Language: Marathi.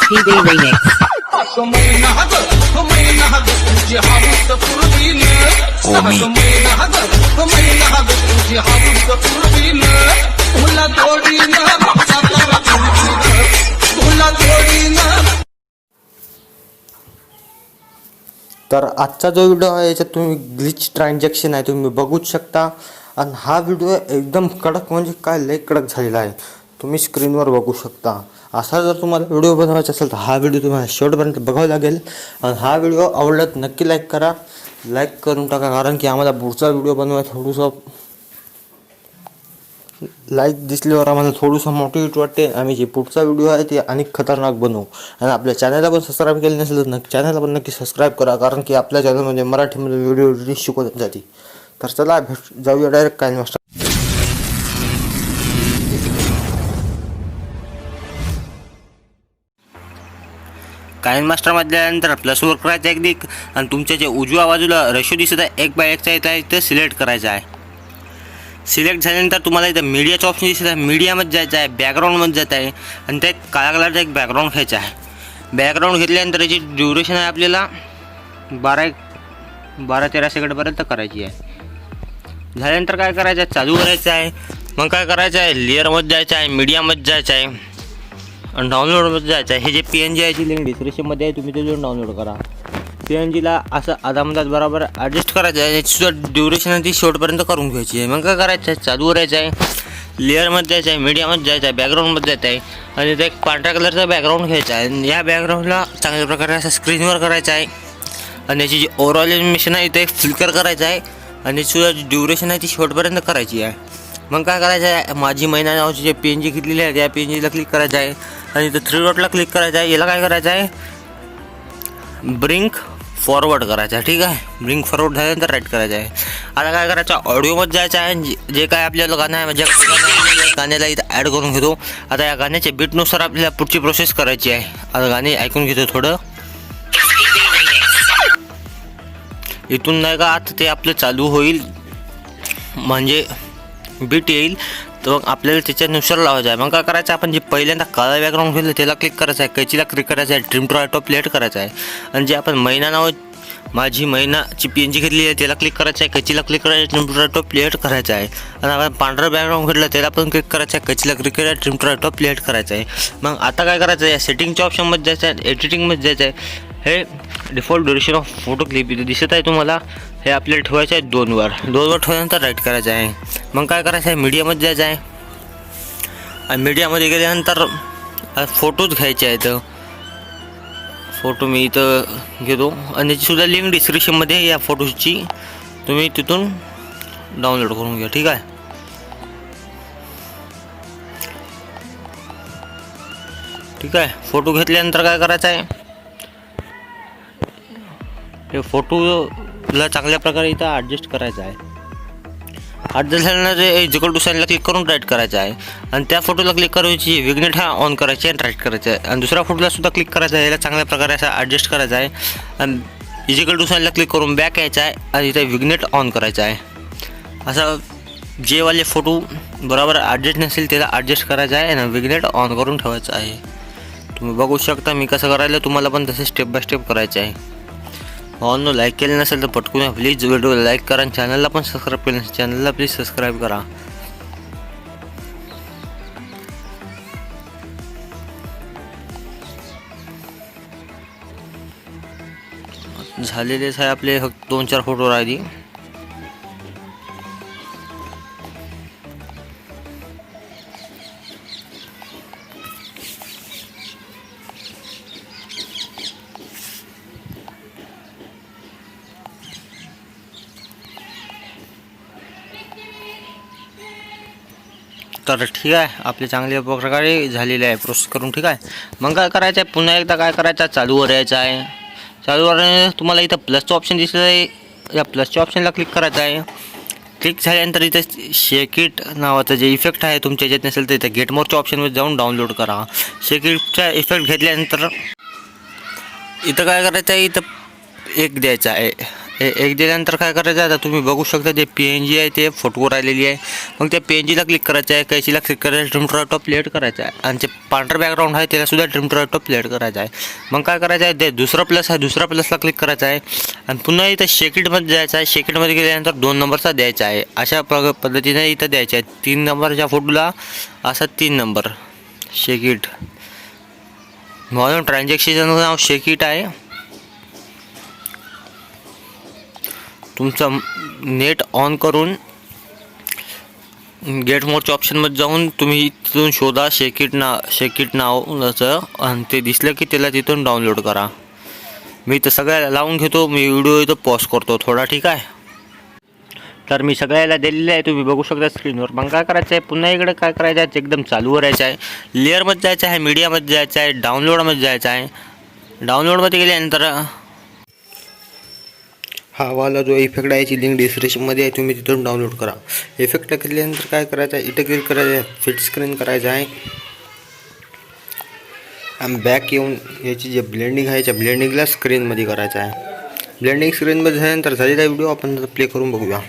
HD Remix. तर आजचा जो व्हिडिओ आहे याच्यात तुम्ही ग्लिच ट्रान्झॅक्शन आहे तुम्ही बघूच शकता. आणि हा व्हिडिओ एकदम कडक म्हणजे काय लय कडक झालेला आहे, तुम्ही स्क्रीनवर बघू शकता. असा जर तुम्हाला व्हिडिओ बनवायचा असेल तर हा व्हिडिओ तुम्हाला शेवटपर्यंत बघावा लागेल. आणि हा व्हिडिओ आवडला तर नक्की लाईक करा, लाईक करून टाका, कारण की आम्हाला पुढचा व्हिडिओ बनवायला थोडंसं लाईक दिसल्यावर आम्हाला थोडंसं मोटिवेट वाटते. आम्ही जे पुढचा व्हिडिओ आहे ते अनेक खतरनाक बनवू. आणि आपल्या चॅनलला पण सबस्क्राईब केले नसेल तर चॅनलला पण नक्की सबस्क्राईब करा, कारण की आपल्या चॅनलमध्ये मराठीमध्ये व्हिडिओ शिकवत जाते. तर चला जाऊया डायरेक्ट काइनमास्टर. काइनमास्टरमध्ये आल्यानंतर प्लसवर करायचं एक दिक आणि तुमच्या जे उजव्या बाजूला रेशो दिसत आहे 1:1 इथं आहे ते सिलेक्ट करायचं आहे. सिलेक्ट झाल्यानंतर तुम्हाला इथं मीडियाचं ऑप्शन दिसत आहे, मीडियामध्ये जायचं आहे, बॅकग्राऊंडमध्ये जायचं आहे आणि ते काळा कलरचा एक बॅकग्राऊंड घ्यायचा आहे. बॅकग्राऊंड घेतल्यानंतर याची ड्युरेशन आहे आपल्याला 12-13 सेकंडपर्यंत करायची आहे. झाल्यानंतर काय करायचं आहे, चालू करायचं आहे. मग काय करायचं आहे, लेअरमध्ये जायचं आहे, मीडियामध्ये जायचं आहे आणि डाउनलोडमध्ये जायचं आहे. हे जे PNG आहे ती लिंक डिस्क्रिप्शनमध्ये आहे, तुम्ही ते जाऊन डाउनलोड करा. PNGला असं आधामधात बरोबर ॲडजस्ट करायचं आहे. याचीसुद्धा ड्युरेशन आहे ती शेवटपर्यंत करून घ्यायची आहे. मग काय करायचं आहे, चालू करायचं आहे, लेअरमध्ये जायचं आहे, मीडियामध्ये जायचं आहे, बॅकग्राऊंडमध्ये जायचं आहे आणि इथं एक पांढऱ्या कलरचा बॅकग्राऊंड घ्यायचा आहे. आणि या बॅकग्राऊंडला चांगल्या प्रकारे असं स्क्रीनवर करायचं आहे. आणि याची जी ओव्हरऑल एनिमेशन आहे इथं एक फ्लिकर करायचं आहे आणि याचीसुद्धा जी ड्युरेशन आहे ती शेवटपर्यंत करायची आहे. मग काय करायचं आहे, माझी महिना नावाची जे PNG घेतलेली आहे त्या PNGला क्लिक करायचं आहे आणि इथं 3 डॉटला क्लिक करायचं आहे. याला काय करायचं आहे, ब्रिंक फॉरवर्ड करायचं आहे. ठीक आहे, ब्रिंक फॉरवर्ड झाल्यानंतर राईट करायचं आहे. आता काय करायचं, ऑडिओमध्ये जायचं आहे. जे काय आपल्याला गाणं आहे म्हणजे गाण्याला इथं ॲड करून घेतो. आता या गाण्याच्या बीटनुसार आपल्याला पुढची प्रोसेस करायची आहे. आता गाणे ऐकून घेतो थोडं. इथून नाही का आता ते आपलं चालू होईल म्हणजे बीट येईल तर मग आपल्याला त्याच्यानुसार लावायचं आहे. मग काय करायचं, आपण जे पहिल्यांदा काळा बॅकग्राऊंड घेतलं त्याला क्लिक करायचं आहे, कैचीला क्लिक करायचं आहे, trim to right of plate करायचं आहे. आणि जे आपण महिना नाव माझी महिनाची PNG घेतली आहे त्याला क्लिक करायचं आहे, कैचीला क्लिक करायचं, trim to right of plate करायचं आहे. आणि आपण पांढरं बॅकग्राऊंड घेतलं त्याला पण क्लिक करायचं आहे, कैचीला क्लिक करायचं, trim to right of plate करायचं आहे. मग आता काय करायचं आहे, सेटिंगच्या ऑप्शनमध्ये जायचं आहे, एडिटिंगमध्ये जायचं आहे. हे default duration of photo clip इथे दिसत आहे तुम्हाला, हे आपल्याला ठेवायचं आहे 2वर ठेवल्यानंतर राईट करायचं आहे. मग काय करायचं आहे, मीडियामध्ये जायचं आहे आणि मीडियामध्ये गेल्यानंतर फोटोज घ्यायचे आहेत. फोटो मी इथं घेतो आणि याचीसुद्धा लिंक डिस्क्रिप्शनमध्ये या फोटोची तुम्ही तिथून डाउनलोड करून घ्या. ठीक आहे, फोटो घेतल्यानंतर काय करायचं आहे, हे फोटोला चांगल्या प्रकारे इथं ॲडजस्ट करायचं आहे. ॲडजस्ट झाल्यानंतर इक्वल टू साईनला क्लिक करून राईट करायचं आहे आणि त्या फोटोला क्लिक करायची, विग्नेट हा ऑन करायची आणि राईट करायचं आहे. आणि दुसऱ्या फोटोला सुद्धा क्लिक करायचं आहे, याला चांगल्या प्रकारे असं ॲडजस्ट करायचं आहे आणि इक्वल टू साईनला क्लिक करून बॅक यायचं आहे आणि इथं विग्नेट ऑन करायचं आहे. असं जेवाले फोटो बरोबर ॲडजस्ट नसेल त्याला ॲडजस्ट करायचं आहे आणि विग्नेट ऑन करून ठेवायचं आहे. तुम्ही बघू शकता मी कसं करायला, तुम्हाला पण तसं स्टेप बाय स्टेप करायचं आहे. ऑन लाईक केलं नसेल तर पटकून प्लीज व्हिडिओला लाईक करा आणि चॅनलला पण सबस्क्राईब केलं नसेल चॅनलला प्लीज सबस्क्राईब करा. झालेलेच आहे आपले 2-4 फोटो राहिले. तर ठीक आहे, आपले चांगल्या प्रकारे झालेले आहे प्रोसेस करून. ठीक आहे, मग काय करायचं आहे, पुन्हा एकदा काय करायचं आहे, चालूवर यायचं आहे. चालूवर तुम्हाला इथं प्लसचं ऑप्शन दिसलं आहे, या प्लसच्या ऑप्शनला क्लिक करायचं आहे. क्लिक झाल्यानंतर इथं शेकिट नावाचं जे इफेक्ट आहे तुमच्या याच्यात नसेल तर इथं गेट मोरच्या ऑप्शनमध्ये जाऊन डाउनलोड करा. शेकिटचा इफेक्ट घेतल्यानंतर इथं काय करायचं आहे, इथं एक द्यायचा आहे एक दिल्यानंतर काय करायचं आहे, आता तुम्ही बघू शकता जे PNG आहे ते फोटोवर आलेली आहे. मग त्या PNGला क्लिक करायचं आहे, कैसीला क्लिक करायचं, ट्रिम टू ऑटो प्लेट करायचं आहे आणि जे पांढरं बॅकग्राऊंड आहे त्यालासुद्धा ट्रिम टू ऑटो प्लेट करायचं आहे. मग काय करायचं आहे, ते दुसरा प्लस आहे, दुसरा प्लसला क्लिक करायचं आहे आणि पुन्हा इथं शेकिटमध्ये जायचं आहे. शेकिटमध्ये गेल्यानंतर 2 नंबरचा द्यायचा आहे. अशा पद्धतीने इथं द्यायचे आहे. 3 नंबरच्या फोटोला असा 3 नंबर शेकिट. म्हणून ट्रान्झॅक्शनचं नाव शेकिट आहे. तुमचं नेट ऑन करून गेट मोडच्या ऑप्शनमध्ये जाऊन तुम्ही तिथून शोधा शेकिट नावाचं आणि ते दिसलं की त्याला तिथून डाउनलोड करा. मी तर सगळ्याला लावून घेतो. मी व्हिडिओ इथं पॉज करतो थोडा, ठीक आहे. तर मी सगळ्याला दिलेलं आहे, तुम्ही बघू शकता स्क्रीनवर. मग काय करायचं आहे, पुन्हा इकडे काय करायचं आहे, एकदम चालू करायचं आहे. लेअरमध्ये जायचं आहे, मीडियामध्ये जायचं आहे, डाउनलोडमध्ये जायचं आहे. डाउनलोडमध्ये गेल्यानंतर हा वाला जो इफेक्ट आहे याची लिंक डिस्क्रिप्शनमध्ये आहे, तुम्ही तिथून डाउनलोड करा. इफेक्ट केल्यानंतर काय करायचं आहे, इथं क्लिक करायचं आहे, फिट स्क्रीन करायचं आहे आणि बॅक येऊन याची जे ब्लेंडिंग आहे त्या ब्लेंडिंगला स्क्रीनमध्ये करायचं आहे. ब्लेंडिंग स्क्रीनमध्ये झाल्यानंतर झालेला व्हिडिओ आपण प्ले करून बघूया.